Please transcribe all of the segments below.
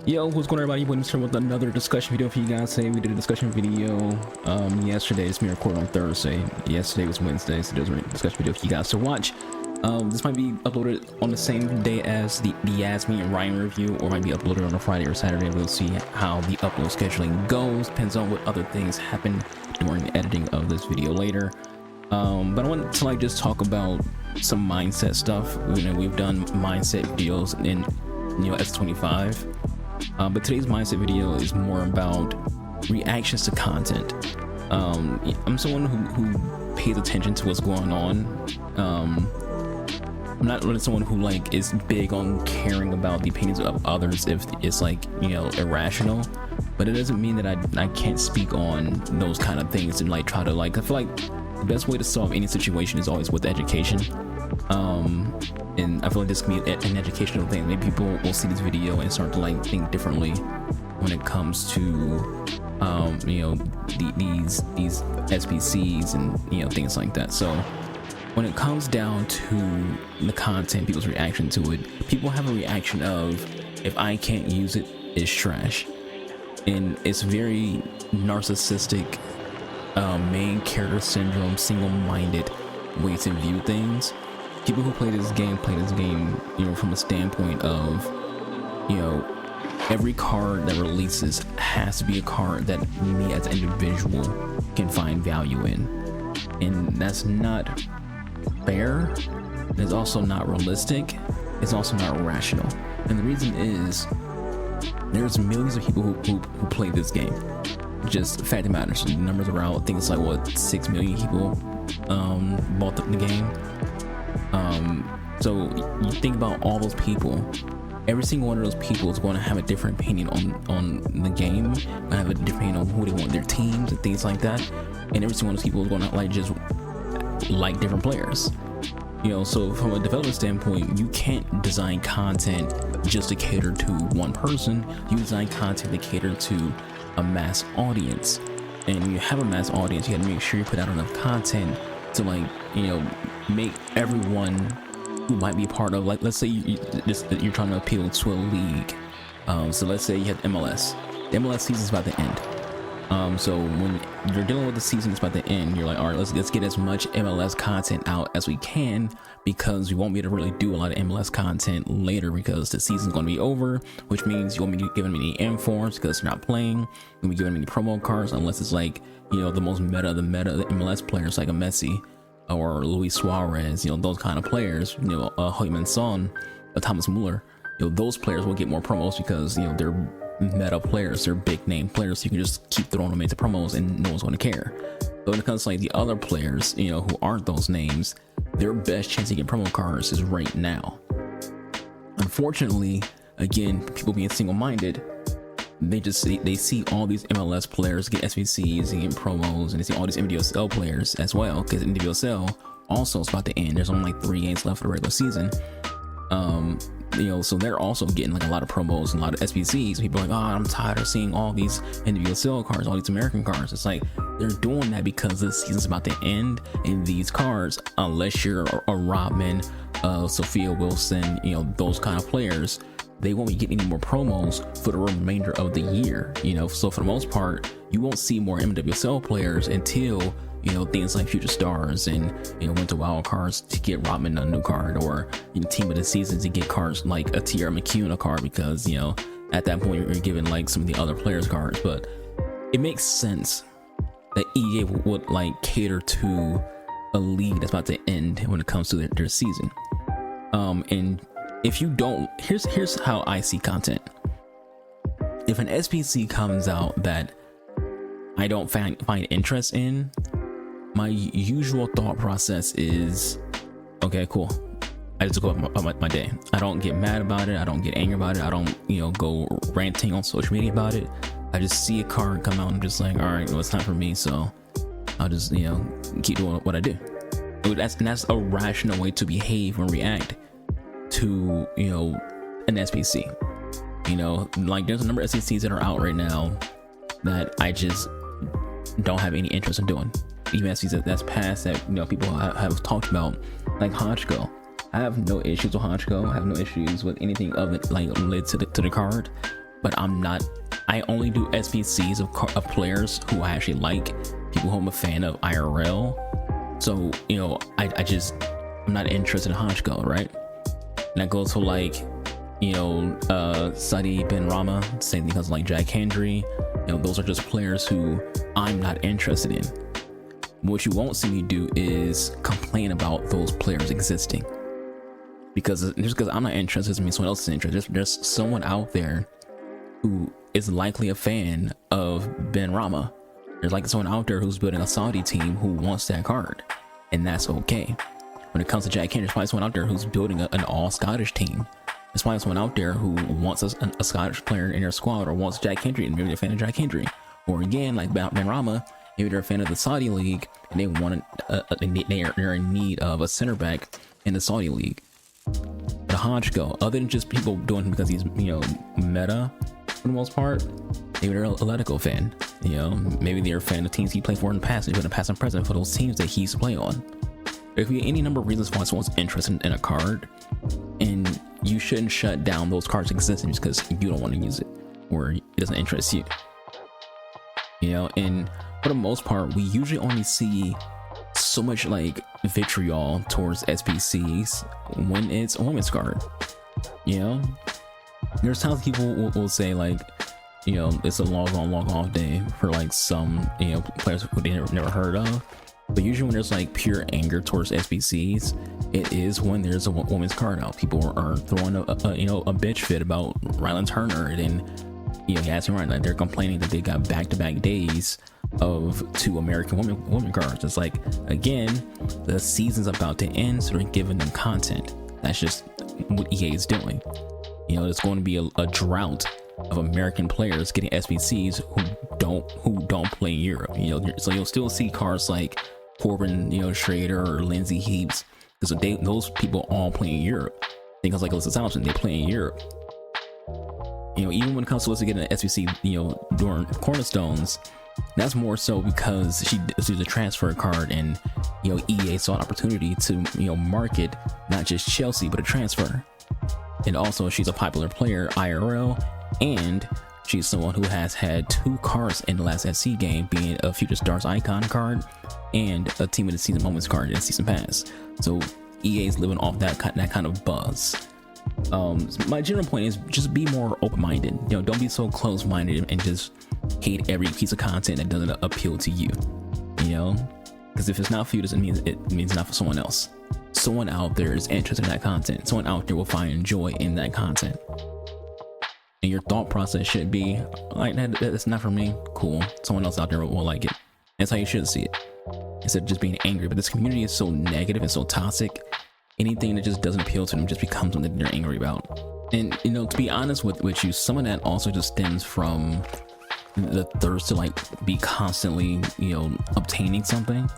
Yo, what's going on, everybody? We're here with another discussion video for you guys. Today we did a discussion video yesterday. It's me recording on Thursday. Yesterday was Wednesday, so there's a discussion video for you guys to watch. This might be uploaded on the same day as the Yasmin and Ryan review, or might be uploaded on a Friday or Saturday. We'll see how the upload scheduling goes. Depends on what other things happen during the editing of this video later. But I want to just talk about some mindset stuff. We've done mindset videos in S25. But today's mindset video is more about reactions to content. I'm someone who pays attention to what's going on. I'm not really someone who is big on caring about the opinions of others if it's irrational, but it doesn't mean that I can't speak on those kind of things and try to I feel like the best way to solve any situation is always with education. And I feel like this can be an educational thing. Maybe people will see this video and start to think differently when it comes to these SBCs and things like that. So when it comes down to the content, people's reaction to it, people have a reaction of, if I can't use it, it's trash. And it's very narcissistic, main character syndrome, single-minded way to view things. People who play this game from a standpoint of, every card that releases has to be a card that me as an individual can find value in. And that's not fair. It's also not realistic. It's also not rational. And the reason is, there's millions of people who play this game. Just the fact of the matter, so the numbers are out. I think it's 6 million people bought the game. So you think about all those people. Every single one of those people is going to have a different opinion on the game, and have a different opinion on who they want their teams and things like that. And every single one of those people is going to just like different players. So from a development standpoint, you can't design content just to cater to one person. You design content to cater to a mass audience. And when you have a mass audience, you got to make sure you put out enough content to make everyone who might be part of, let's say you're trying to appeal to a league. So let's say you have MLS. The MLS season's about to end. So when you're dealing with the season that's about to end, you're like, all right, let's get as much MLS content out as we can, because we won't be able to really do a lot of MLS content later because the season's going to be over, which means you won't be giving them any informs because they're not playing. You won't be giving them any promo cards unless it's the most meta the MLS players like a Messi or Luis Suarez, those kind of players, Heung-min Son, Thomas Muller, those players will get more promos because they're meta players, they're big name players, so you can just keep throwing them into promos and no one's going to care. But when it comes to the other players, who aren't those names, their best chance to get promo cards is right now. Unfortunately, again, people being single-minded, they see all these MLS players get SBCs and get promos, and they see all these NWSL players as well, because NWSL also is about to end. There's only 3 games left for the regular season. So they're also getting a lot of promos and a lot of SBCs. People are like, oh, I'm tired of seeing all these NWSL cards, all these American cards. It's they're doing that because the season's about to end, and these cards, unless you're a Rodman, Sophia Wilson, those kind of players, they won't be getting any more promos for the remainder of the year. So for the most part, you won't see more NWSL players until things like Future Stars and Winter Wild cards to get Rodman a new card, or Team of the Season to get cards like a Tierra McCune a card, because at that point you're giving some of the other players cards. But it makes sense that EA would cater to a league that's about to end when it comes to their season. And if you don't, here's how I see content. If an SBC comes out that I don't find interest in, my usual thought process is, okay, cool, I just go about my day. I don't get mad about it. I don't get angry about it. I don't go ranting on social media about it. I just see a card come out and I'm just like, all right, well, it's time for me, so I'll just keep doing what I do. That's a rational way to behave and react to an SBC. There's a number of SBCs that are out right now that I just don't have any interest in doing. Even SBCs that's past that people have talked about, like Hachko. I have no issues with Hachko. I have no issues with anything of it related to the card. but I only do SBCs of players who I actually like, people who I'm a fan of IRL. So, you know, I'm not interested in Hachko, right? And that goes for like, you know, Sadi Ben Rama, same thing because like Jack Hendry. You know, those are just players who I'm not interested in. What you won't see me do is complain about those players existing. Because just because I'm not interested doesn't mean someone else is interested. There's someone out there who is likely a fan of Ben Rama. There's like someone out there who's building a Saudi team who wants that card, and that's okay. When it comes to Jack Hendry, there's probably someone out there who's building an all-Scottish team. There's probably someone out there who wants a Scottish player in their squad, or wants Jack Hendry, and maybe they're a fan of Jack Hendry. Or again, like Ben Rama, maybe they're a fan of the Saudi league, and they want they're in need of a center back in the Saudi league. The Hachko, other than just people doing him because he's, you know, meta for the most part, maybe they're a Atletico fan. You know, maybe they're a fan of teams he played for in the past, and he's been a past and present for those teams that he used to play on. There could be any number of reasons why someone's interested in a card, and you shouldn't shut down those cards' existence because you don't want to use it or it doesn't interest you. You know, and for the most part, we usually only see so much like vitriol towards SBCs when it's a women's card. You know, there's times people will say like, you know, it's a log on log off day for like some, you know, players who they never heard of. But usually when there's like pure anger towards SBCs, it is when there's a women's card out. People are throwing a bitch fit about Ryland Turner, and then, you know, he has me right, like they're complaining that they got back-to-back days of 2 American women cards. It's like, again, the season's about to end, so they're giving them content. That's just what EA is doing. You know, there's going to be a drought of American players getting SBCs who don't play in Europe. You know, so you'll still see cards like Corbin, you know, Schrader or Lindsay Heaps, because those people all play in Europe. Things like Alyssa Thompson, they play in Europe. You know, even when it comes to Alyssa getting an SBC, you know, during Cornerstones, that's more so because she's a transfer card, and, you know, EA saw an opportunity to, you know, market not just Chelsea but a transfer. And also she's a popular player IRL, and she's someone who has had 2 cards in the last SC game, being a Future Stars icon card and a Team of the Season Moments card in Season Pass. So EA is living off that kind of buzz. My general point is just be more open-minded. You know, don't be so close-minded and just hate every piece of content that doesn't appeal to you. You know, because if it's not for you, it means it's not for someone else. Someone out there is interested in that content. Someone out there will find joy in that content. And your thought process should be like, that's not for me. Cool. Someone else out there will like it. That's how you should see it, instead of just being angry. But this community is so negative and so toxic. Anything that just doesn't appeal to them just becomes something they're angry about. And, you know, to be honest with you, some of that also just stems from the thirst to like be constantly, you know, obtaining something.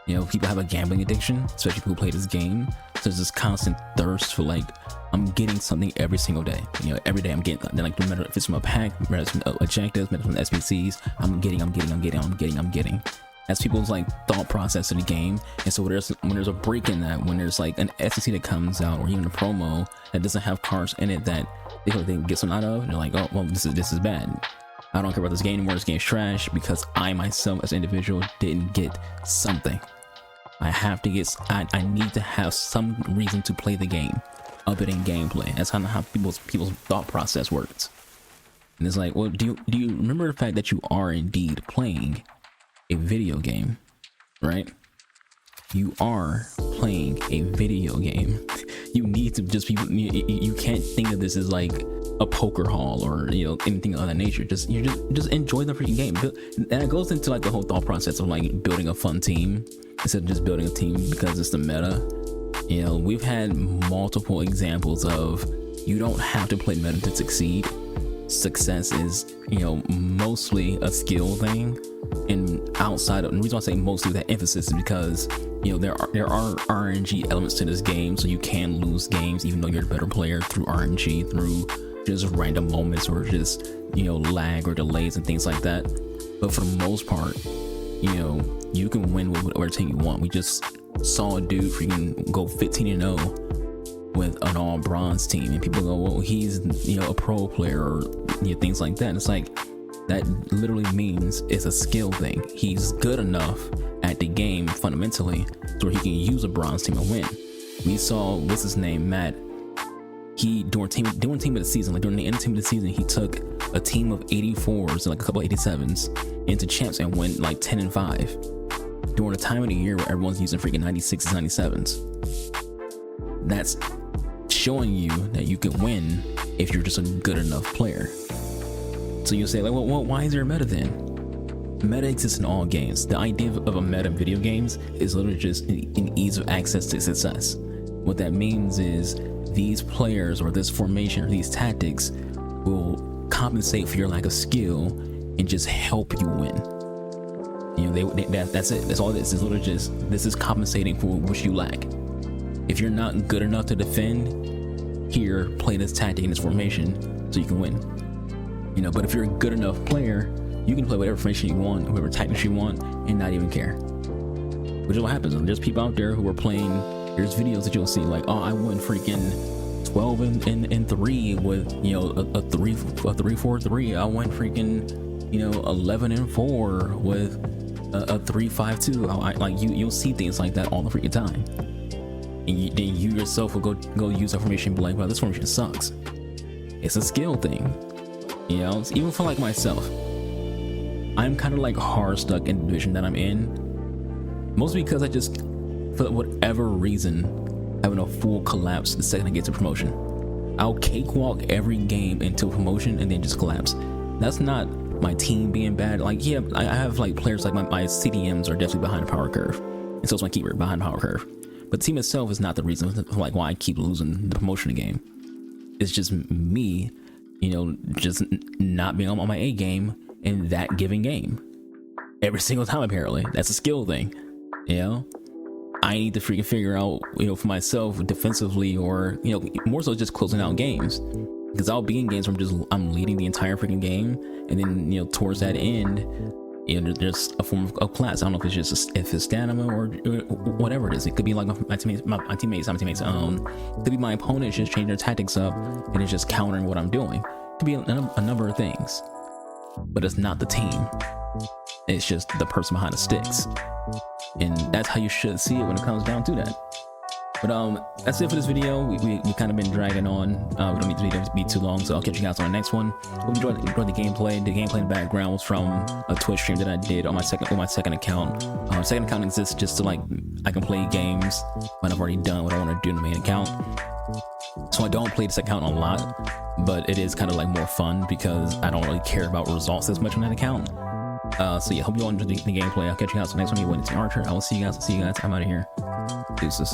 You know, people have a gambling addiction, especially people who play this game. So there's this constant thirst for like, I'm getting something every single day. You know, every day I'm getting, like, no matter if it's from a pack, whether it's from objectives, whether it's from SBCs, I'm getting. That's people's like thought process in the game. And so when there's a break in that, when there's like an SBC that comes out, or even a promo that doesn't have cards in it that they hope they can get something out of, and they're like, oh well, this is bad. I don't care about this game anymore. This game's trash because I myself as an individual didn't get something. I need to have some reason to play the game other than gameplay. That's kind of how people's thought process works. And it's like, well, do you remember the fact that you are indeed playing a video game, right? You are playing a video game. You need to just be, you can't think of this as like a poker hall or, you know, anything of that nature. Just enjoy the freaking game. And it goes into like the whole thought process of like building a fun team instead of just building a team because it's the meta. You know, we've had multiple examples of you don't have to play meta to succeed. Success is, you know, mostly a skill thing. And outside of, and the reason I say mostly with that emphasis is because, you know, there are RNG elements to this game, so you can lose games even though you're the better player through RNG, through just random moments or just, you know, lag or delays and things like that. But for the most part, you know, you can win with whatever team you want. We just saw a dude freaking go 15-0 with an all bronze team, and people go, well, he's, you know, a pro player, or things like that. And it's like, that literally means it's a skill thing. He's good enough at the game fundamentally so he can use a bronze team and win. We saw, what's his name, Matt, he during team of the season, like during the end team of the season, he took a team of 84s and like a couple of 87s into champs and went like 10-5 during a time of the year where everyone's using freaking 96s, 97s. That's showing you that you can win if you're just a good enough player. So you'll say, like, well, why is there a meta then? Meta exists in all games. The idea of a meta in video games is literally just an ease of access to success. What that means is these players or this formation or these tactics will compensate for your lack of skill and just help you win. You know, that's it. That's all it is. It's literally just, this is compensating for what you lack. If you're not good enough to defend, here, play this tactic in this formation so you can win. You know, but if you're a good enough player, you can play whatever formation you want, whatever tactics you want, and not even care. Which is what happens. There's people out there who are playing. There's videos that you'll see like, oh, I won freaking 12 and 3 with, you know, a 3-4-3. I went freaking, you know, 11 and 4 with a 3-5-2. Like you'll see things like that all the freaking time. And then you yourself will go use that formation and be like, well, this formation sucks. It's a skill thing. You know, even for like myself, I'm kind of like hard stuck in the division that I'm in, mostly because I just, for whatever reason, having a full collapse the second I get to promotion. I'll cakewalk every game until promotion and then just collapse. That's not my team being bad. Like, yeah, I have like players like my CDMs are definitely behind the power curve, and so is my keeper behind the power curve. But the team itself is not the reason like why I keep losing the promotion game. It's just me, you know, just not being on my A game in that given game every single time. Apparently that's a skill thing. You know, I need to freaking figure out, you know, for myself defensively, or, you know, more so just closing out games, because I'll be in games where I'm leading the entire freaking game, and then, you know, towards that end, you know, there's a form of class. I don't know if it's just if it's stamina or whatever it is. It could be like my teammates. Could be my opponents just changing their tactics up and it's just countering what I'm doing. It could be a number of things, but it's not the team. It's just the person behind the sticks, and that's how you should see it when it comes down to that. But that's it for this video. We kind of been dragging on. We don't need the video to be too long, so I'll catch you guys on the next one. Hope you enjoyed the gameplay. The gameplay in the background was from a Twitch stream that I did on my second account. Second account exists just to, like, I can play games when I've already done what I want to do in the main account. So I don't play this account a lot, but it is kind of like more fun because I don't really care about results as much on that account. So yeah, hope you all enjoyed the gameplay. I'll catch you guys on the next one. You went to Archer. I will see you guys. I'm out of here. Deuces.